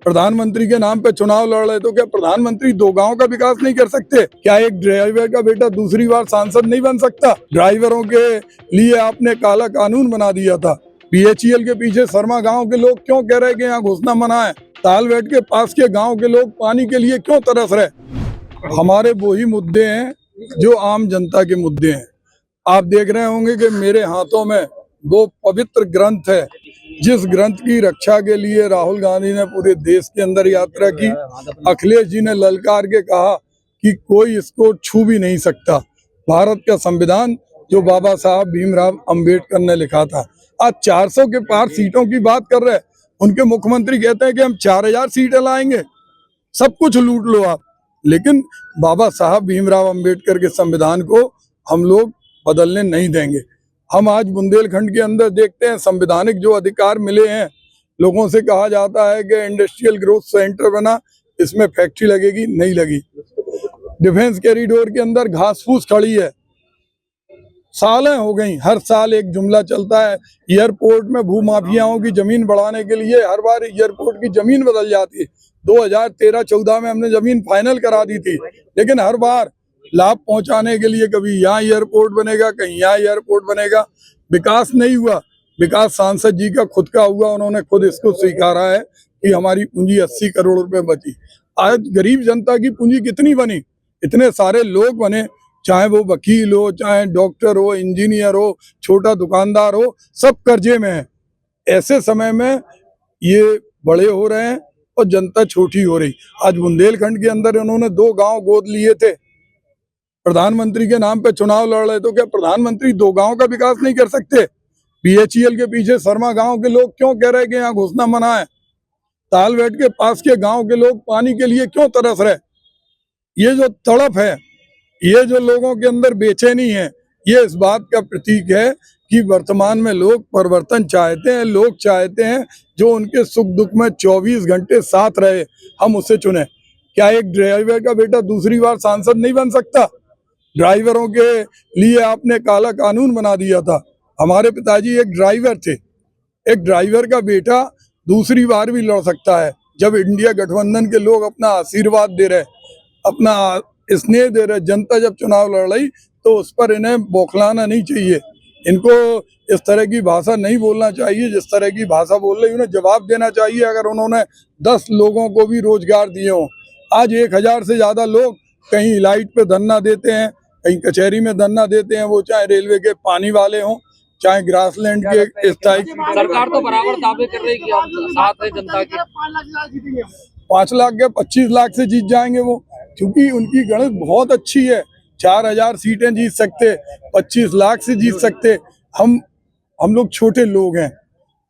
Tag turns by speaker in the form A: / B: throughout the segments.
A: प्रधानमंत्री के नाम पे चुनाव लड़ रहे, तो क्या प्रधानमंत्री दो गांव का विकास नहीं कर सकते? क्या एक ड्राइवर का बेटा दूसरी बार सांसद नहीं बन सकता? ड्राइवरों के लिए आपने काला कानून बना दिया था। बीएचईएल के पीछे शर्मा गांव के लोग क्यों कह रहे कि यहाँ घुसना मना है? तालबेट के पास के गांव के लोग पानी के लिए क्यों तरस रहे? हमारे वही मुद्दे हैं जो आम जनता के मुद्दे हैं। आप देख रहे होंगे कि मेरे हाथों में वो पवित्र ग्रंथ है, जिस ग्रंथ की रक्षा के लिए राहुल गांधी ने पूरे देश के अंदर यात्रा की। अखिलेश जी ने ललकार के कहा कि कोई इसको छू भी नहीं सकता। भारत का संविधान जो बाबा साहब भीमराव अंबेडकर ने लिखा था, आज 400 के पार सीटों की बात कर रहे हैं। उनके मुख्यमंत्री कहते हैं कि हम 4000 सीटें लाएंगे, सब कुछ लूट लो आप। लेकिन बाबा साहब भीमराव अंबेडकर के संविधान को हम लोग बदलने नहीं देंगे। हम आज बुंदेलखंड के अंदर देखते हैं संवैधानिक जो अधिकार मिले हैं, लोगों से कहा जाता है कि इंडस्ट्रियल ग्रोथ सेंटर बना, इसमें फैक्ट्री लगेगी, नहीं लगी। डिफेंस कॉरिडोर के अंदर घास फूस खड़ी है, सालें हो गई, हर साल एक जुमला चलता है। एयरपोर्ट में भूमाफियाओं की जमीन बढ़ाने के लिए हर बार एयरपोर्ट की जमीन बदल जाती है। 2013-14 में हमने जमीन फाइनल करा दी थी, लेकिन हर बार लाभ पहुंचाने के लिए कभी यहाँ एयरपोर्ट बनेगा, कहीं यहाँ एयरपोर्ट बनेगा, विकास नहीं हुआ। विकास सांसद जी का खुद का हुआ, उन्होंने खुद इसको स्वीकारा है कि हमारी पूंजी 80 करोड़ रुपए बची। आज गरीब जनता की पूंजी कितनी बनी? इतने सारे लोग बने, चाहे वो वकील हो, चाहे डॉक्टर हो, इंजीनियर हो, छोटा दुकानदार हो, सब कर्जे में है। ऐसे समय में ये बड़े हो रहे हैं और जनता छोटी हो रही। आज बुंदेलखंड के अंदर इन्होंने 2 गांव गोद लिए थे, प्रधानमंत्री के नाम पे चुनाव लड़ रहे, तो क्या प्रधानमंत्री 2 गांव का विकास नहीं कर सकते? बीएचईएल के पीछे शर्मा गांव के लोग क्यों कह रहे कि यहाँ घुसना मना है? तालबेट के पास के गांव के लोग पानी के लिए क्यों तरस रहे? ये जो तड़प है, ये जो लोगों के अंदर बेचैनी है, ये इस बात का प्रतीक है कि वर्तमान में लोग परिवर्तन चाहते हैं। लोग चाहते हैं जो उनके सुख दुख में 24 घंटे साथ रहे, हम उसे चुने। क्या एक ड्राइवर का बेटा दूसरी बार सांसद नहीं बन सकता? ड्राइवरों के लिए आपने काला कानून बना दिया था। हमारे पिताजी एक ड्राइवर थे। एक ड्राइवर का बेटा दूसरी बार भी लड़ सकता है। जब इंडिया गठबंधन के लोग अपना आशीर्वाद दे रहे, अपना स्नेह दे रहे, जनता जब चुनाव लड़ रही, तो उस पर इन्हें बौखलाना नहीं चाहिए। इनको इस तरह की भाषा नहीं बोलना चाहिए। जिस तरह की भाषा बोल रही, उन्हें जवाब देना चाहिए। अगर उन्होंने 10 लोगों को भी रोजगार दिए हों, आज 1000 से ज्यादा लोग कहीं लाइट पे धरना देते हैं, कहीं कचहरी में धरना देते हैं, वो चाहे रेलवे के पानी वाले हों, चाहे ग्रासलैंड के स्थायी।
B: सरकार तो बराबर दावे कर रही है कि हम साथ है जनता के।
A: 5 लाख या 25 लाख से जीत जाएंगे वो, क्योंकि उनकी गणित बहुत अच्छी है। 4000 सीटें जीत सकते, 25 लाख से जीत सकते। हम लोग छोटे लोग हैं,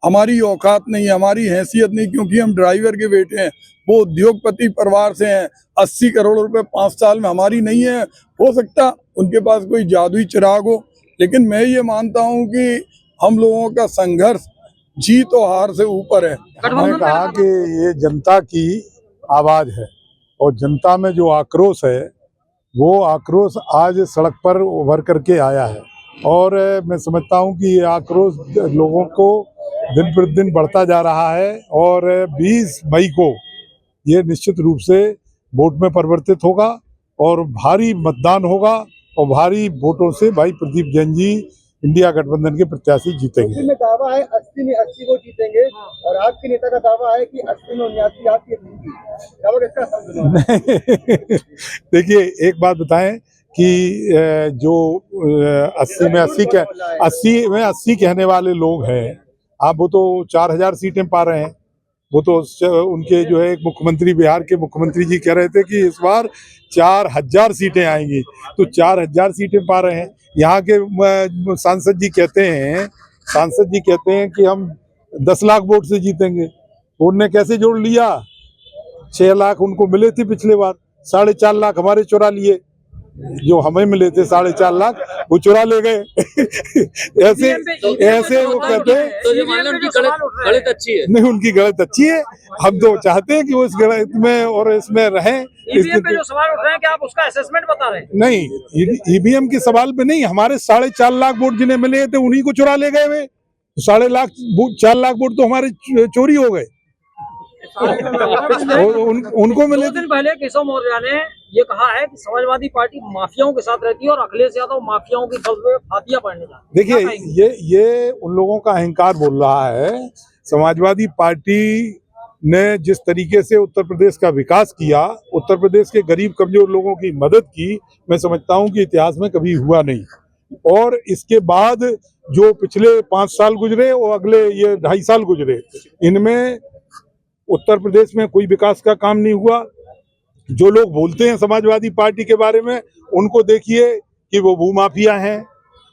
A: हमारी औकात नहीं, हमारी हैसियत नहीं, क्योंकि हम ड्राइवर के बेटे हैं। वो उद्योगपति परिवार से हैं। 80 करोड़ रुपए 5 साल में हमारी नहीं है। हो सकता उनके पास कोई जादुई चिराग हो, लेकिन मैं ये मानता हूं कि हम लोगों का संघर्ष जीत और हार से ऊपर है।
C: मैंने कहा कि ये जनता की आवाज है और जनता में जो आक्रोश है, वो आक्रोश आज सड़क पर उभर करके आया है। और मैं समझता हूं कि ये आक्रोश लोगों को दिन प्रतिदिन बढ़ता जा रहा है और 20 मई को ये निश्चित रूप से वोट में परिवर्तित होगा और भारी मतदान होगा और भारी वोटों से भाई प्रदीप जैन जी इंडिया गठबंधन के प्रत्याशी जीतेंगे।
D: में दावा है 80 में 80 को जीतेंगे और आपके नेता का दावा है कि 80 में 79 आपकी जीतेंगी।
C: देखिए, एक बात बताएं कि जो 80 में 80 कहने वाले लोग हैं, आप वो तो 4000 सीटें पा रहे हैं। वो तो उनके जो है मुख्यमंत्री, बिहार के मुख्यमंत्री जी कह रहे थे कि इस बार 4000 सीटें आएंगी, तो 4000 सीटें पा रहे हैं। यहाँ के सांसद जी कहते हैं कि हम 10 लाख वोट से जीतेंगे। उनने कैसे जोड़ लिया? 6 लाख उनको मिले थे पिछले बार, 4.5 लाख हमारे चुरा लिए। जो हमें मिले थे 4.5 लाख, वो चुरा ले गए। ऐसे वो कहते हैं
B: तो ये मान लो उनकी गणित अच्छी है।
C: नहीं, उनकी गणित अच्छी है। हम तो चाहते हैं कि वो इस गणित में और इसमें रहें।
B: ईवीएम पे जो सवाल उठ रहे हैं, क्या आप उसका असेसमेंट बता रहे हैं?
C: नहीं, ईवीएम के सवाल पे नहीं, हमारे 4.5 लाख वोट जिन्हें मिले थे उन्हीं को चुरा ले गए वे। 4.5 लाख वोट तो हमारे चोरी हो गए। उनको मिले।
B: 2 दिन पहले केशव मौर्य ने ये कहा है कि समाजवादी पार्टी माफियाओं के साथ रहती है और अखिलेश यादव माफियाओं की फौज में फातियां पड़ने जाते हैं।
C: देखिए ये उन लोगों का अहंकार बोल रहा है। समाजवादी पार्टी ने जिस तरीके से उत्तर प्रदेश का विकास किया, उत्तर प्रदेश के गरीब कमजोर लोगों की मदद की, मैं समझता हूं कि इतिहास में कभी हुआ नहीं। और इसके बाद जो पिछले 5 साल गुजरे और अगले ये 2.5 साल गुजरे, इनमें उत्तर प्रदेश में कोई विकास का काम नहीं हुआ। जो लोग बोलते हैं समाजवादी पार्टी के बारे में, उनको देखिए कि वो भूमाफिया हैं,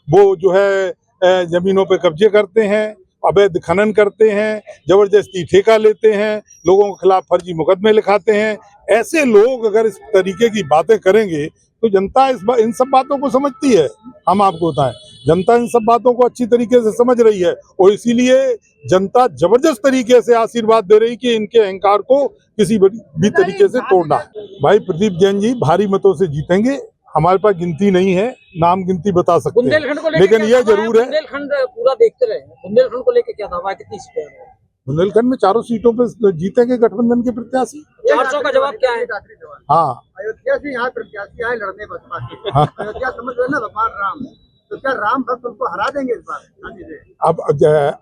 C: वो जो है जमीनों पे कब्जे करते हैं, अवैध खनन करते हैं, जबरदस्ती ठेका लेते हैं, लोगों के खिलाफ फर्जी मुकदमे लिखाते हैं। ऐसे लोग अगर इस तरीके की बातें करेंगे तो जनता इन सब बातों को समझती है। हम आपको बताएं, जनता इन सब बातों को अच्छी तरीके से समझ रही है और इसीलिए जनता जबरदस्त तरीके से आशीर्वाद दे रही कि इनके अहंकार को किसी भी तरीके से तोड़ना। भाई प्रदीप जैन जी भारी मतों से जीतेंगे। हमारे पास गिनती नहीं है, नाम गिनती बता सकते हैं, लेकिन यह जरूर है।
B: बुंदेलखंड पूरा देखते रहे, बुंदेलखंड को लेकर क्या दावा है, कितनी सीटें हैं?
C: बुंदेलखंड में 4 सीटों पे जीतेंगे गठबंधन के प्रत्याशी।
B: 400 का जवाब क्या है?
C: हाँ,
D: अयोध्या से यहाँ प्रत्याशी आए लड़ने बसपा के। अयोध्या समझ रहे ना भगवान राम, तो क्या राम भक्त उनको हरा देंगे इस बार?
C: अब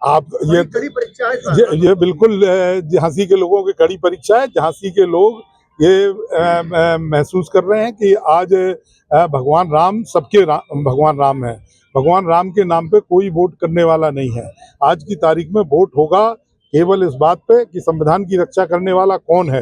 C: आप ये
D: कड़ी परीक्षा है इस बार।
C: ये बिल्कुल झांसी के लोगों की कड़ी परीक्षा है। झांसी के लोग ये महसूस कर रहे हैं कि आज भगवान राम सबके भगवान राम है। भगवान राम के नाम पे कोई वोट करने वाला नहीं है। आज की तारीख में वोट होगा केवल इस बात पे कि संविधान की रक्षा करने वाला कौन है,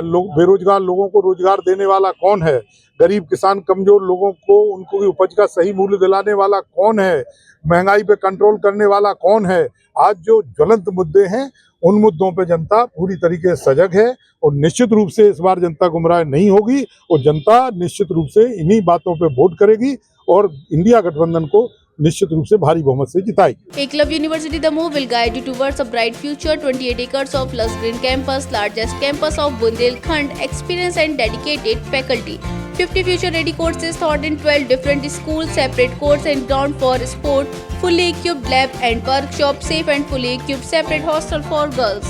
C: लोग बेरोजगार लोगों को रोजगार देने वाला कौन है, गरीब किसान कमजोर लोगों को उनको उपज का सही मूल्य दिलाने वाला कौन है, महंगाई पे कंट्रोल करने वाला कौन है। आज जो ज्वलंत मुद्दे हैं उन मुद्दों पे जनता पूरी तरीके से सजग है और निश्चित रूप से इस बार जनता गुमराह नहीं होगी और जनता निश्चित रूप से इन्हीं बातों पे वोट करेगी और इंडिया गठबंधन को निश्चित रूप से भारी बहुमत से जिताएगी।
E: Eklavya University Damoh will guide you towards a bright future. 28 acres of lush green campus, largest campus of Bundelkhand, experienced and dedicated faculty. 50 future-ready courses taught in 12 different schools, separate courts and ground for sport, fully equipped lab and workshop, safe and fully equipped separate hostel for girls.